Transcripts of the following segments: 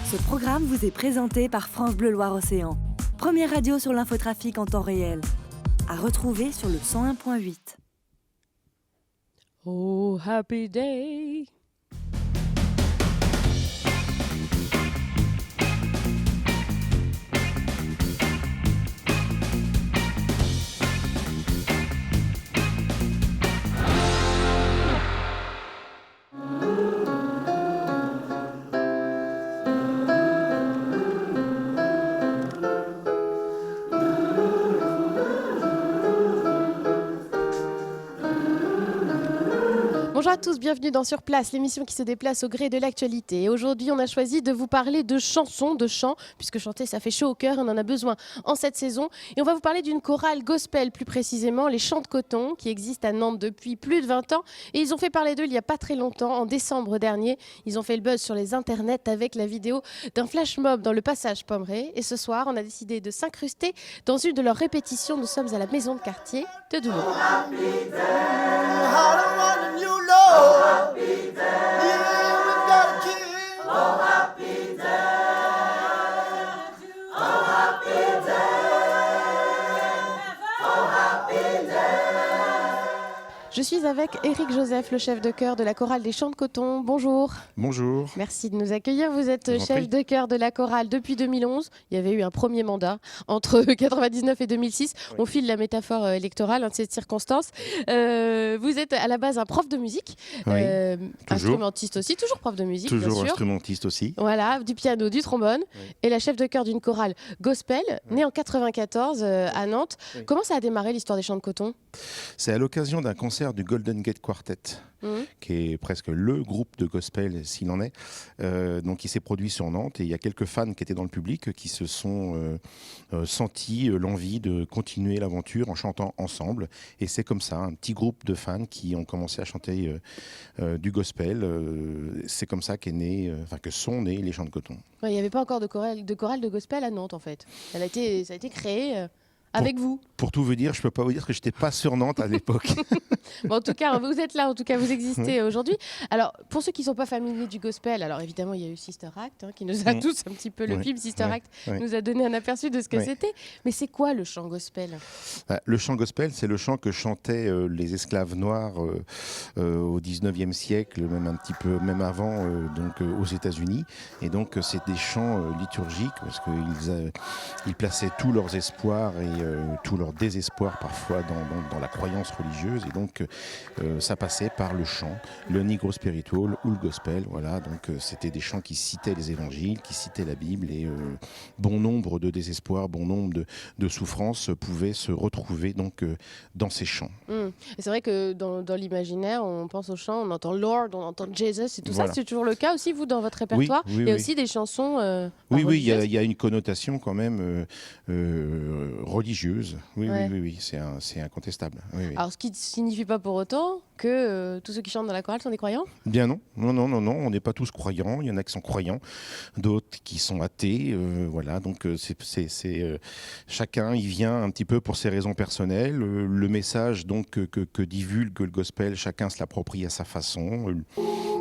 Ce programme vous est présenté par France Bleu Loire-Océan. Première radio sur l'infotrafic en temps réel. À retrouver sur le 101.8. Oh, happy day. Bonjour à tous, bienvenue dans Sur Place, l'émission qui se déplace au gré de l'actualité. Et aujourd'hui, on a choisi de vous parler de chansons, de chants, puisque chanter, ça fait chaud au cœur, on en a besoin en cette saison. Et on va vous parler d'une chorale gospel, plus précisément, les Chants de Coton, qui existent à Nantes depuis plus de 20 ans. Et ils ont fait parler d'eux il n'y a pas très longtemps, en décembre dernier. Ils ont fait le buzz sur les internets avec la vidéo d'un flash mob dans le passage Pommeraye. Et ce soir, on a décidé de s'incruster dans une de leurs répétitions. Nous sommes à la maison de quartier de Doulon. Oh, happy day. Yeah, we've got a king. Oh, happy day. Oh, happy day. Oh, happy day. Je suis avec Éric Joseph, le chef de chœur de la chorale des Chants de Coton. Bonjour. Bonjour. Merci de nous accueillir. Vous êtes chef de chœur de la chorale depuis 2011. Il y avait eu un premier mandat entre 99 et 2006. Oui. On file la métaphore électorale de cette circonstance. Vous êtes à la base un prof de musique, oui, instrumentiste aussi, toujours prof de musique. Toujours bien sûr. Instrumentiste aussi. Voilà, du piano, du trombone, oui. Et la chef de chœur d'une chorale gospel, née en 94 à Nantes. Oui. Comment ça a démarré l'histoire des Chants de Coton ? C'est à l'occasion d'un concert du Golden Gate Quartet, qui est presque le groupe de gospel, s'il en est, donc qui s'est produit sur Nantes. Et il y a quelques fans qui étaient dans le public qui se sont sentis l'envie de continuer l'aventure en chantant ensemble. Et c'est comme ça, un petit groupe de fans qui ont commencé à chanter du gospel. C'est comme ça que sont nés les Chants de Coton. Il n'y avait pas encore de chorale de gospel à Nantes, en fait. Ça a été créé... avec vous. Pour tout vous dire, je ne peux pas vous dire que je n'étais pas sur Nantes à l'époque. Bon, en tout cas, vous êtes là, en tout cas, vous existez aujourd'hui. Alors, pour ceux qui ne sont pas familiers du gospel, alors évidemment, il y a eu Sister Act, qui nous a tous un petit peu, le film Sister Act nous a donné un aperçu de ce que c'était. Mais c'est quoi le chant gospel ? Le chant gospel, c'est le chant que chantaient les esclaves noirs au 19e siècle, même un petit peu, même avant, aux États-Unis. Et donc, c'est des chants liturgiques parce qu'ils plaçaient tous leurs espoirs et tout leur désespoir parfois dans la croyance religieuse, et donc ça passait par le chant, le negro spiritual ou le gospel, voilà. Donc c'était des chants qui citaient les évangiles, qui citaient la Bible, et bon nombre de désespoirs, bon nombre de souffrances pouvaient se retrouver donc dans ces chants. Et c'est vrai que dans l'imaginaire, on pense aux chants, on entend Lord, on entend Jesus et tout voilà. Ça, c'est toujours le cas aussi, vous, dans votre répertoire. Oui, il y a aussi des chansons oui, il y a une connotation quand même religieuse. Oui, c'est incontestable. Oui. Alors, ce qui ne signifie pas pour autant que tous ceux qui chantent dans la chorale sont des croyants ? Bien non, on n'est pas tous croyants. Il y en a qui sont croyants, d'autres qui sont athées. Voilà, donc chacun y vient un petit peu pour ses raisons personnelles. Le message donc que divulgue le gospel, chacun se l'approprie à sa façon,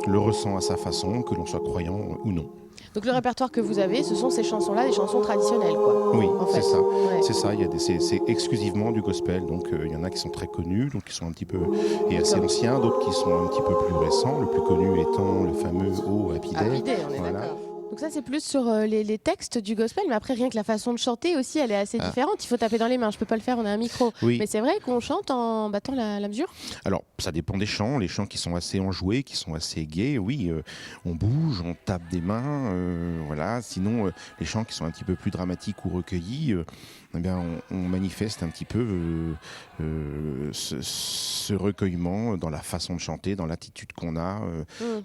le ressent à sa façon, que l'on soit croyant ou non. Donc le répertoire que vous avez, ce sont ces chansons-là, des chansons traditionnelles, quoi. Oui, en fait. c'est ça. Ouais. C'est ça. C'est exclusivement du gospel. Donc il y en a qui sont très connus, donc qui sont un petit peu et assez anciens, d'autres qui sont un petit peu plus récents. Le plus connu étant le fameux Oh Happy Day. Happy Day, on est d'accord. Donc ça, c'est plus sur les textes du gospel, mais après, rien que la façon de chanter aussi, elle est assez différente. Il faut taper dans les mains, je ne peux pas le faire, on a un micro. Oui. Mais c'est vrai qu'on chante en battant la mesure ? Alors, ça dépend des chants. Les chants qui sont assez enjoués, qui sont assez gais, oui, on bouge, on tape des mains, voilà. Sinon, les chants qui sont un petit peu plus dramatiques ou recueillis, eh bien, on manifeste un petit peu ce recueillement dans la façon de chanter, dans l'attitude qu'on a,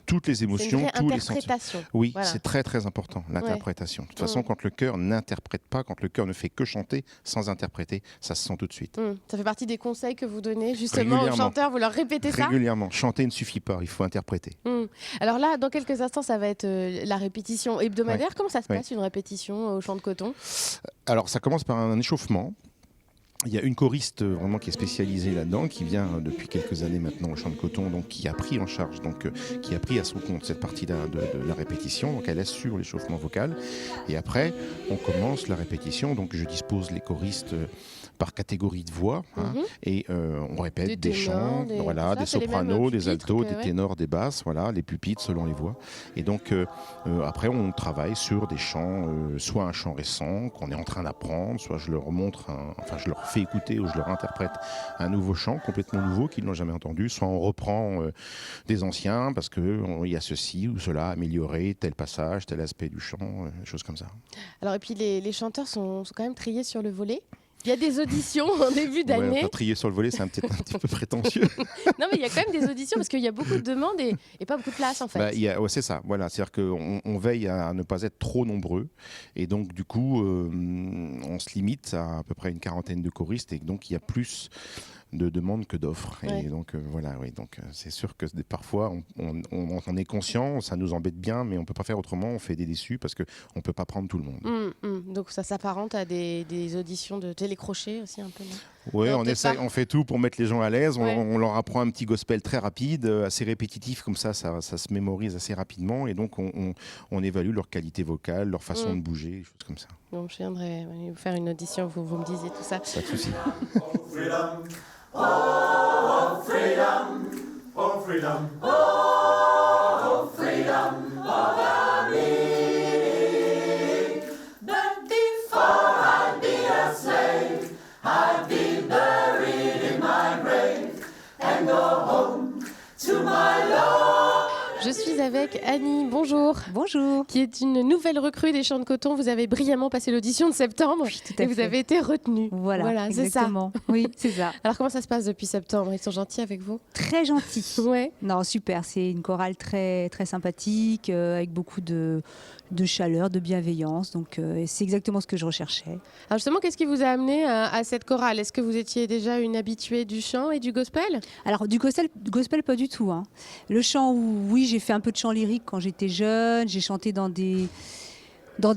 toutes les émotions, tous les sentiments. Oui, voilà. C'est très très important, l'interprétation. De toute façon, quand le chœur n'interprète pas, quand le chœur ne fait que chanter sans interpréter, ça se sent tout de suite. Ça fait partie des conseils que vous donnez justement aux chanteurs, vous leur répétez ça ? Régulièrement. Chanter ne suffit pas, il faut interpréter. Alors là, dans quelques instants, ça va être la répétition hebdomadaire. Comment ça se passe, une répétition au Chants de Coton ? Alors, ça commence par un échauffement. Il y a une choriste vraiment qui est spécialisée là-dedans, qui vient depuis quelques années maintenant au Chant de Coton, donc qui a pris en charge, qui a pris à son compte cette partie-là de la répétition, donc elle assure l'échauffement vocal. Et après, on commence la répétition, donc je dispose les choristes par catégorie de voix, et on répète des chants, des sopranos, des altos, des ténors, des basses, les pupitres selon les voix. Et donc après, on travaille sur des chants, soit un chant récent qu'on est en train d'apprendre, soit je leur montre, je leur fais écouter ou je leur interprète un nouveau chant complètement nouveau qu'ils n'ont jamais entendu, soit on reprend des anciens parce qu'il y a ceci ou cela amélioré, tel passage, tel aspect du chant, choses comme ça. Alors et puis les chanteurs sont quand même triés sur le volet. Il y a des auditions en début d'année. Trier sur le volet, c'est peut-être un petit peu prétentieux. Non, mais il y a quand même des auditions parce qu'il y a beaucoup de demandes et pas beaucoup de place en fait. C'est ça, c'est-à-dire qu'on veille à ne pas être trop nombreux et donc du coup, on se limite à peu près une quarantaine de choristes et donc il y a plus de demandes que d'offres. Et donc donc c'est sûr que parfois on est conscient, ça nous embête bien, mais on peut pas faire autrement, on fait des déçus parce qu'on peut pas prendre tout le monde. Donc ça s'apparente à des auditions de télécrochet aussi un peu, non ? Oui, on fait tout pour mettre les gens à l'aise. On leur apprend un petit gospel très rapide, assez répétitif, comme ça se mémorise assez rapidement. Et donc, on évalue leur qualité vocale, leur façon de bouger, des choses comme ça. Bon, je viendrai vous faire une audition, vous me disiez tout ça. Pas de souci. Oh, freedom, oh, freedom, oh, freedom over me. But before I'd be a slave, I'd be buried in my grave and go home to my Lord. Je suis avec Annie, bonjour. Bonjour. Qui est une nouvelle recrue des Chants de Coton. Vous avez brillamment passé l'audition de septembre et vous avez été retenue. Voilà, exactement. C'est ça. Oui, c'est ça. Alors comment ça se passe depuis septembre ? Ils sont gentils avec vous ? Très gentils. Ouais. Non, super. C'est une chorale très, très sympathique, avec beaucoup de chaleur, de bienveillance. Donc c'est exactement ce que je recherchais. Alors justement, qu'est-ce qui vous a amené à cette chorale ? Est-ce que vous étiez déjà une habituée du chant et du gospel ? Alors du gospel pas du tout. Le chant, oui, j'ai fait un peu de chant lyrique quand j'étais jeune. J'ai chanté dans des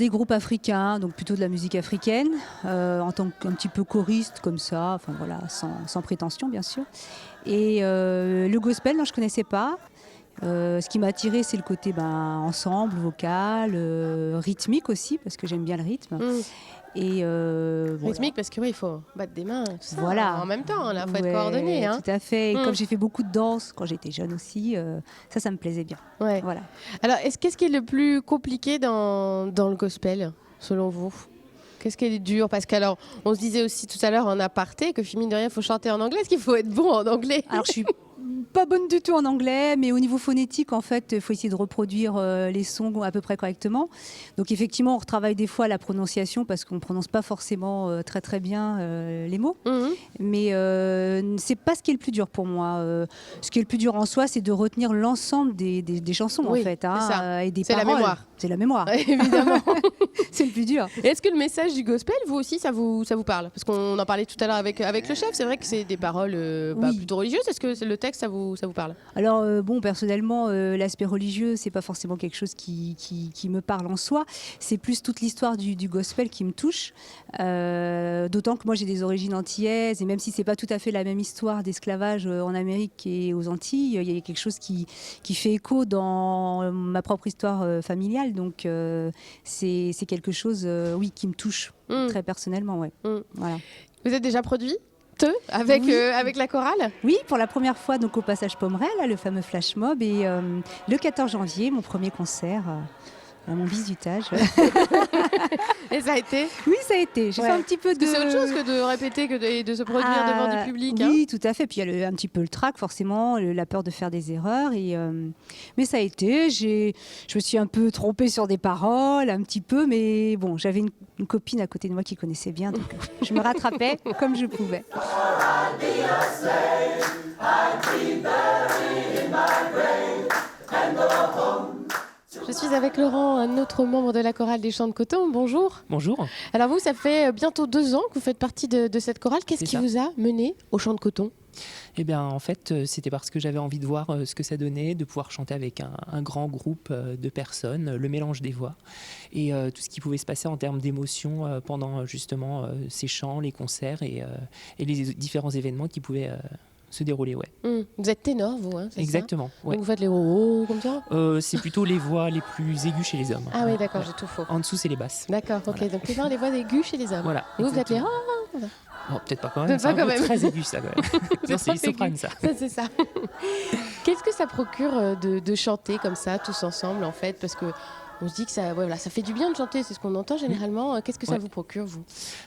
groupes africains, donc plutôt de la musique africaine, en tant qu'un petit peu choriste comme ça, sans prétention bien sûr. Et le gospel, non, je connaissais pas. Ce qui m'a attiré, c'est le côté ensemble, vocal, rythmique aussi, parce que j'aime bien le rythme. Et rythmique parce que il faut battre des mains, tout ça, en même temps, il faut être coordonné. Tout à fait. Et comme j'ai fait beaucoup de danse quand j'étais jeune aussi, ça me plaisait bien. Ouais. Voilà. Alors, qu'est-ce qui est le plus compliqué dans le gospel, selon vous ? Qu'est-ce qui est dur ? Parce qu'alors, on se disait aussi tout à l'heure en aparté que mine de rien, il faut chanter en anglais. Est-ce qu'il faut être bon en anglais ? Alors, je suis pas bonne du tout en anglais, mais au niveau phonétique, en fait, il faut essayer de reproduire les sons à peu près correctement. Donc effectivement, on retravaille des fois la prononciation parce qu'on ne prononce pas forcément très très bien les mots. Mais c'est pas ce qui est le plus dur pour moi. Ce qui est le plus dur en soi, c'est de retenir l'ensemble des chansons, en fait. Et des paroles. La mémoire. C'est la mémoire. Évidemment. C'est le plus dur. Et est-ce que le message du gospel, vous aussi, ça vous parle ? Parce qu'on en parlait tout à l'heure avec le chef. C'est vrai que c'est des paroles plutôt religieuses. Est-ce que le texte, ça vous parle ? Alors, personnellement, l'aspect religieux, c'est pas forcément quelque chose qui me parle en soi. C'est plus toute l'histoire du gospel qui me touche. D'autant que moi, j'ai des origines antillaises. Et même si c'est pas tout à fait la même histoire d'esclavage en Amérique et aux Antilles, il y a quelque chose qui fait écho dans ma propre histoire familiale. Donc, c'est quelque chose, qui me touche très personnellement. Ouais. Voilà. Vous êtes déjà produit avec la chorale ? Oui, pour la première fois donc au Passage Pommerel, le fameux flash mob, et le 14 janvier, mon premier concert à mon bisutage. Et ça a été ? Oui, ça a été. J'ai fait un petit peu de... C'est autre chose que de répéter et de se produire devant du public. Oui, tout à fait. Puis il y a un petit peu le trac, forcément, la peur de faire des erreurs. Mais ça a été. Je me suis un peu trompée sur des paroles, un petit peu. Mais bon, j'avais une copine à côté de moi qui connaissait bien. Donc je me rattrapais comme je pouvais. Je suis avec Laurent, un autre membre de la chorale des Chants de Coton. Bonjour. Bonjour. Alors vous, ça fait bientôt 2 ans que vous faites partie de cette chorale. Qu'est-ce qui vous a mené aux Chants de Coton ? Eh bien, en fait, c'était parce que j'avais envie de voir ce que ça donnait, de pouvoir chanter avec un grand groupe de personnes, le mélange des voix et tout ce qui pouvait se passer en termes d'émotions pendant justement ces chants, les concerts et les différents événements qui pouvaient se dérouler. Ouais. Vous êtes ténor, vous, hein, c'est Exactement. ça Ouais. Donc vous faites les oh comme ça C'est plutôt les voix les plus aiguës chez les hommes. Ah oui, d'accord, Ouais. j'ai tout faux. En dessous, c'est les basses. D'accord, ok. Voilà. Donc ténor, les voix aiguës chez les hommes. Voilà. Et vous faites les exactement. Bon, peut-être pas quand même. Peut-être C'est pas un quand peu même. très aigu, ça, quand même. Non, c'est les trop sopranes, aigu. ça. Ça, c'est ça. Qu'est-ce que ça procure de chanter comme ça, tous ensemble, en fait? Parce que on se dit que ça, ouais, voilà, ça fait du bien de chanter, c'est ce qu'on entend généralement. Qu'est-ce que ça Ouais. vous procure, vous?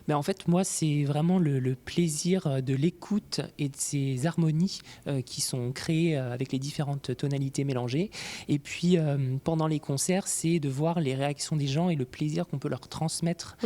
Mais en fait, moi, c'est vraiment le plaisir de l'écoute et de ces harmonies qui sont créées avec les différentes tonalités mélangées. Et puis, pendant les concerts, c'est de voir les réactions des gens et le plaisir qu'on peut leur transmettre,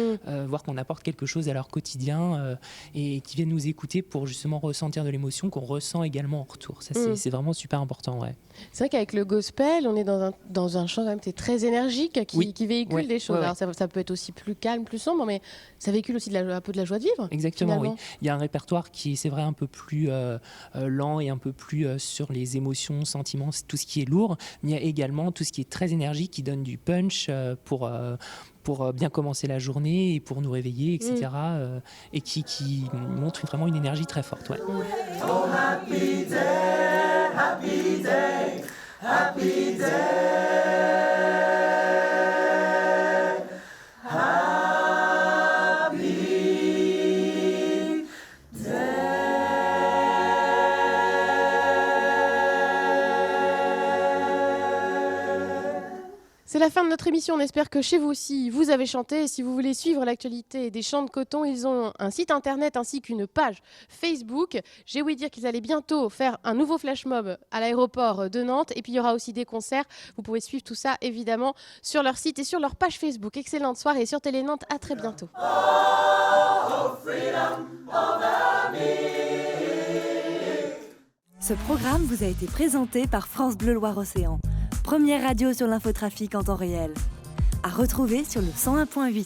voir qu'on apporte quelque chose à leur quotidien et qui viennent nous écouter pour justement ressentir de l'émotion qu'on ressent également en retour. Ça, c'est vraiment super important, ouais. C'est vrai qu'avec le gospel, on est dans un chant quand même très énergique qui véhicule Ouais, des choses. ouais, ouais. Alors ça peut être aussi plus calme, plus sombre, mais ça véhicule aussi un peu de la joie de vivre. Exactement, finalement. oui. Il y a un répertoire qui est, c'est vrai, un peu plus lent et un peu plus sur les émotions, sentiments, c'est tout ce qui est lourd. Mais il y a également tout ce qui est très énergique, qui donne du punch pour bien commencer la journée et pour nous réveiller, etc. Et qui montre vraiment une énergie très forte. Ouais. Oh, happy day, happy day, happy day. C'est la fin de notre émission. On espère que chez vous aussi, vous avez chanté. Et si vous voulez suivre l'actualité des Chants de Coton, ils ont un site internet ainsi qu'une page Facebook. J'ai ouï dire qu'ils allaient bientôt faire un nouveau flash mob à l'aéroport de Nantes. Et puis il y aura aussi des concerts. Vous pouvez suivre tout ça évidemment sur leur site et sur leur page Facebook. Excellente soirée sur Télé Nantes. À très bientôt. Ce programme vous a été présenté par France Bleu Loire-Océan, première radio sur l'infotrafic en temps réel. À retrouver sur le 101.8.